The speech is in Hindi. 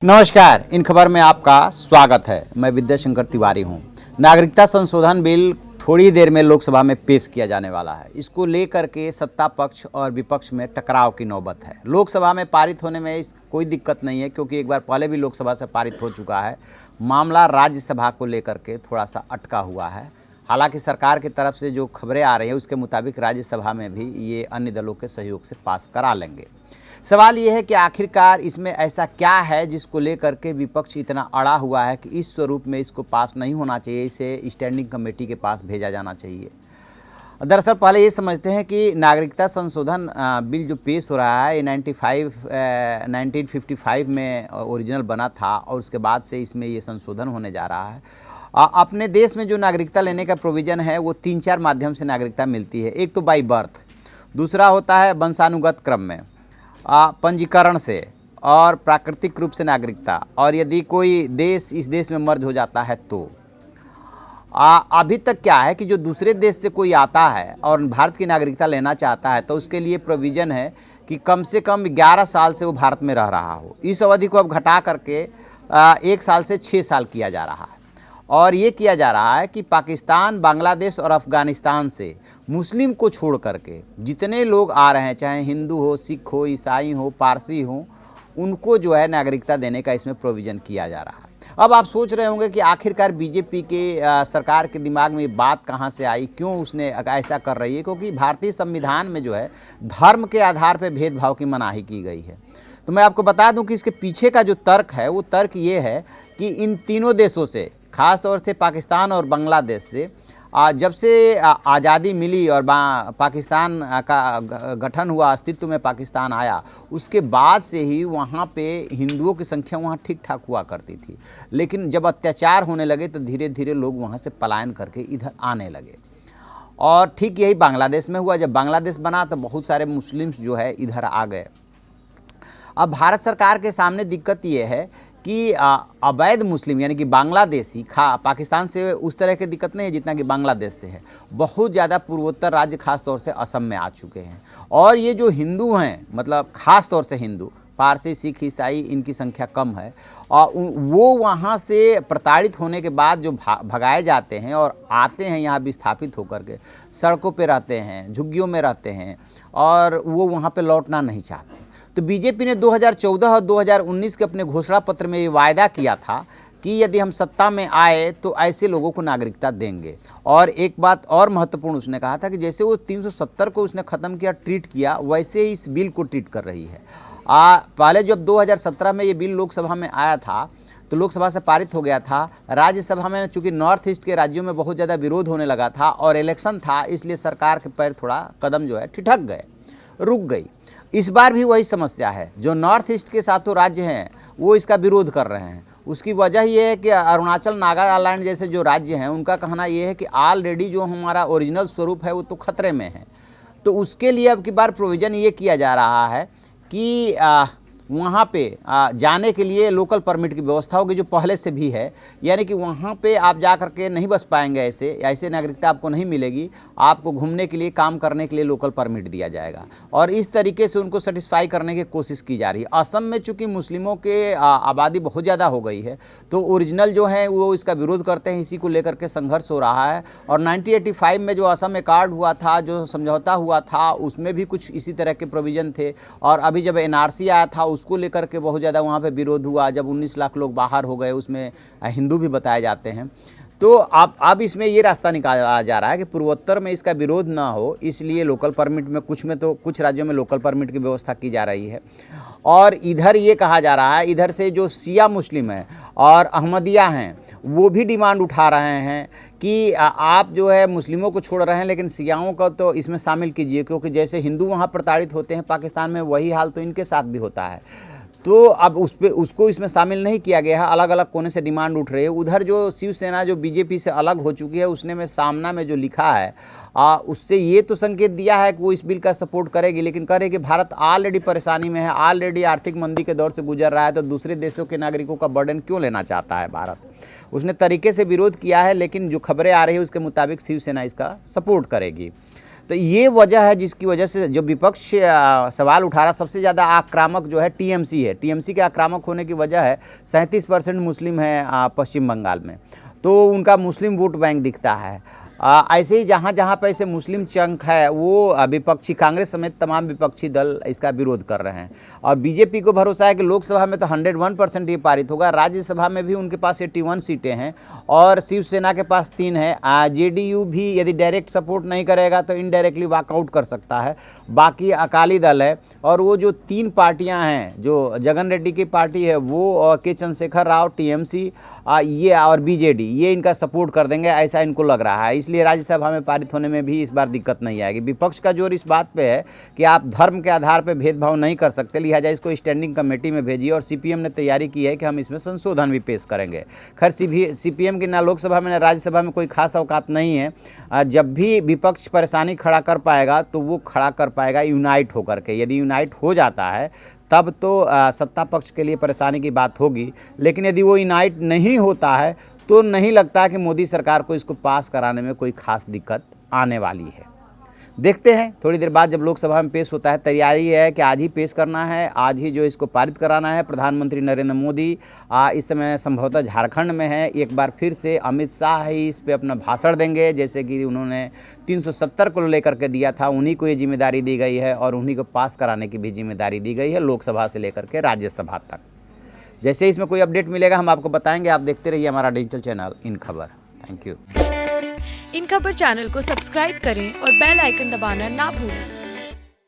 नमस्कार, इन खबर में आपका स्वागत है। मैं विद्याशंकर तिवारी हूं। नागरिकता संशोधन बिल थोड़ी देर में लोकसभा में पेश किया जाने वाला है। इसको लेकर के सत्ता पक्ष और विपक्ष में टकराव की नौबत है। लोकसभा में पारित होने में कोई दिक्कत नहीं है, क्योंकि एक बार पहले भी लोकसभा से पारित हो चुका है। मामला राज्यसभा को लेकर के थोड़ा सा अटका हुआ है। हालांकि सरकार की तरफ से जो खबरें आ रही हैं उसके मुताबिक राज्यसभा में भी ये अन्य दलों के सहयोग से पास करा लेंगे। सवाल ये है कि आखिरकार इसमें ऐसा क्या है जिसको लेकर के विपक्ष इतना अड़ा हुआ है कि इस स्वरूप में इसको पास नहीं होना चाहिए, इसे स्टैंडिंग कमेटी के पास भेजा जाना चाहिए। दरअसल पहले ये समझते हैं कि नागरिकता संशोधन बिल जो पेश हो रहा है ये 1955 में ओरिजिनल बना था और उसके बाद से इसमें ये संशोधन होने जा रहा है। अपने देश में जो नागरिकता लेने का प्रोविज़न है वो 3-4 माध्यम से नागरिकता मिलती है। एक तो बाई बर्थ, दूसरा होता है वंशानुगत क्रम में, पंजीकरण से, और प्राकृतिक रूप से नागरिकता, और यदि कोई देश इस देश में मर्ज हो जाता है तो। अभी तक क्या है कि जो दूसरे देश से कोई आता है और भारत की नागरिकता लेना चाहता है तो उसके लिए प्रोविज़न है कि कम से कम 11 साल से वो भारत में रह रहा हो। इस अवधि को अब घटा करके 1 साल से 6 साल किया जा रहा है। और ये किया जा रहा है कि पाकिस्तान, बांग्लादेश और अफ़गानिस्तान से मुस्लिम को छोड़ करके जितने लोग आ रहे हैं, चाहे हिंदू हो, सिख हो, ईसाई हो, पारसी हो, उनको जो है नागरिकता देने का इसमें प्रोविज़न किया जा रहा है। अब आप सोच रहे होंगे कि आखिरकार बीजेपी के सरकार के दिमाग में ये बात कहाँ से आई, क्यों उसने ऐसा कर रही है, क्योंकि भारतीय संविधान में जो है धर्म के आधार पर भेदभाव की मनाही की गई है। तो मैं आपको बता दूं कि इसके पीछे का जो तर्क है वो तर्क ये है कि इन तीनों देशों से, ख़ास तौर से पाकिस्तान और बांग्लादेश से, जब से आज़ादी मिली और पाकिस्तान का गठन हुआ, अस्तित्व में पाकिस्तान आया, उसके बाद से ही वहाँ पे हिंदुओं की संख्या वहाँ ठीक ठाक हुआ करती थी। लेकिन जब अत्याचार होने लगे तो धीरे धीरे लोग वहाँ से पलायन करके इधर आने लगे। और ठीक यही बांग्लादेश में हुआ। जब बांग्लादेश बना तो बहुत सारे मुस्लिम्स जो है इधर आ गए। अब भारत सरकार के सामने दिक्कत ये है कि अवैध मुस्लिम यानी कि बांग्लादेशी पाकिस्तान से उस तरह की दिक्कत नहीं है जितना कि बांग्लादेश से है। बहुत ज़्यादा पूर्वोत्तर राज्य खास तौर से असम में आ चुके हैं। और ये जो हिंदू हैं, मतलब खास तौर से हिंदू, पारसी, सिख, ईसाई, इनकी संख्या कम है। और वो वहाँ से प्रताड़ित होने के बाद जो भगाए जाते हैं और आते हैं यहाँ विस्थापित होकर के, सड़कों पे रहते हैं, झुग्गियों में रहते हैं, और वो वहाँ पे लौटना नहीं चाहते। तो बीजेपी ने 2014 और 2019 के अपने घोषणा पत्र में ये वायदा किया था कि यदि हम सत्ता में आए तो ऐसे लोगों को नागरिकता देंगे। और एक बात और महत्वपूर्ण उसने कहा था कि जैसे वो 370 को उसने ख़त्म किया, ट्रीट किया, वैसे ही इस बिल को ट्रीट कर रही है। पहले जब 2017 में ये बिल लोकसभा में आया था तो लोकसभा से पारित हो गया था। राज्यसभा में चूँकि नॉर्थ ईस्ट के राज्यों में बहुत ज़्यादा विरोध होने लगा था और इलेक्शन था, इसलिए सरकार के पैर थोड़ा कदम जो है ठिठक गए, रुक गई। इस बार भी वही समस्या है। जो नॉर्थ ईस्ट के साथों राज्य हैं वो इसका विरोध कर रहे हैं। उसकी वजह ये है कि अरुणाचल, नागालैंड जैसे जो राज्य हैं उनका कहना ये है कि ऑलरेडी जो हमारा ओरिजिनल स्वरूप है वो तो खतरे में है। तो उसके लिए अब की बार प्रोविज़न ये किया जा रहा है कि वहाँ पे जाने के लिए लोकल परमिट की व्यवस्था होगी, जो पहले से भी है। यानी कि वहाँ पे आप जा कर के नहीं बस पाएंगे, ऐसे नागरिकता आपको नहीं मिलेगी। आपको घूमने के लिए, काम करने के लिए लोकल परमिट दिया जाएगा। और इस तरीके से उनको सेटिस्फाई करने की कोशिश की जा रही है। असम में चूँकि मुस्लिमों के आबादी बहुत ज़्यादा हो गई है तो ओरिजिनल जो है वो इसका विरोध करते हैं। इसी को लेकर के संघर्ष हो रहा है। और 1985 में जो असम अकॉर्ड हुआ था, जो समझौता हुआ था, उसमें भी कुछ इसी तरह के प्रोविज़न थे। और अभी जब NRC आया था उसको लेकर के बहुत ज़्यादा वहाँ पे विरोध हुआ। जब 19 लाख लोग बाहर हो गए, उसमें हिंदू भी बताए जाते हैं। तो अब इसमें ये रास्ता निकाला जा रहा है कि पूर्वोत्तर में इसका विरोध ना हो, इसलिए लोकल परमिट में कुछ राज्यों में लोकल परमिट की व्यवस्था की जा रही है। और इधर ये कहा जा रहा है, इधर से जो शिया मुस्लिम हैं और अहमदिया हैं वो भी डिमांड उठा रहे हैं कि आप जो है मुस्लिमों को छोड़ रहे हैं लेकिन शियाओं का तो इसमें शामिल कीजिए, क्योंकि जैसे हिंदू वहाँ प्रताड़ित होते हैं पाकिस्तान में, वही हाल तो इनके साथ भी होता है। तो अब उसको इसमें शामिल नहीं किया गया है। अलग अलग कोने से डिमांड उठ रही है। उधर जो शिवसेना जो बीजेपी से अलग हो चुकी है, उसने में सामना में जो लिखा है उससे ये तो संकेत दिया है कि वो इस बिल का सपोर्ट करेगी, लेकिन कह रहे कि भारत ऑलरेडी परेशानी में है, ऑलरेडी आर्थिक मंदी के दौर से गुजर रहा है, तो दूसरे देशों के नागरिकों का बर्डन क्यों लेना चाहता है भारत। उसने तरीके से विरोध किया है, लेकिन जो खबरें आ रही है उसके मुताबिक शिवसेना इसका सपोर्ट करेगी। तो ये वजह है जिसकी वजह से जो विपक्ष सवाल उठा रहा, सबसे ज़्यादा आक्रामक जो है टीएमसी है। टीएमसी के आक्रामक होने की वजह है 37% मुस्लिम है पश्चिम बंगाल में, तो उनका मुस्लिम वोट बैंक दिखता है। ऐसे ही जहाँ जहाँ पर ऐसे मुस्लिम चंक है वो विपक्षी कांग्रेस समेत तमाम विपक्षी दल इसका विरोध कर रहे हैं। और बीजेपी को भरोसा है कि लोकसभा में तो 101% ये पारित होगा, राज्यसभा में भी उनके पास 81 सीटें हैं और शिवसेना के पास 3 है। जेडीयू भी यदि डायरेक्ट सपोर्ट नहीं करेगा तो इनडायरेक्टली वॉकआउट कर सकता है। बाकी अकाली दल है और वो जो 3 पार्टियाँ हैं, जो जगन रेड्डी की पार्टी है वो और के चंद्रशेखर राव टीएमसी ये और बीजेडी, ये इनका सपोर्ट कर देंगे, ऐसा इनको लग रहा है। इसलिए राज्यसभा में पारित होने में भी इस बार दिक्कत नहीं आएगी। विपक्ष का जोर इस बात पे है कि आप धर्म के आधार पे भेदभाव नहीं कर सकते, लिहाजा इसको स्टैंडिंग कमेटी में भेजिए। और सीपीएम ने तैयारी की है कि हम इसमें संशोधन भी पेश करेंगे। खैर सीपीएम की ना लोकसभा में ना राज्यसभा में कोई खास औकात नहीं है। जब भी विपक्ष परेशानी खड़ा कर पाएगा तो वो खड़ा कर पाएगा यूनाइट होकर के। यदि यूनाइट हो जाता है तब तो सत्ता पक्ष के लिए परेशानी की बात होगी, लेकिन यदि वो यूनाइट नहीं होता है तो नहीं लगता कि मोदी सरकार को इसको पास कराने में कोई खास दिक्कत आने वाली है। देखते हैं थोड़ी देर बाद जब लोकसभा में पेश होता है। तैयारी है कि आज ही पेश करना है, आज ही जो इसको पारित कराना है। प्रधानमंत्री नरेंद्र मोदी इस समय संभवतः झारखंड में है। एक बार फिर से अमित शाह ही इस पे अपना भाषण देंगे, जैसे कि उन्होंने 370 को लेकर के दिया था, उन्हीं को ये जिम्मेदारी दी गई है और उन्हीं को पास कराने की भी जिम्मेदारी दी गई है, लोकसभा से लेकर के राज्यसभा तक। जैसे इसमें कोई अपडेट मिलेगा हम आपको बताएंगे। आप देखते रहिए हमारा डिजिटल चैनल इन खबर। Thank you. इन खबर चैनल को सब्सक्राइब करें और बेल आइकन दबाना ना भूलें।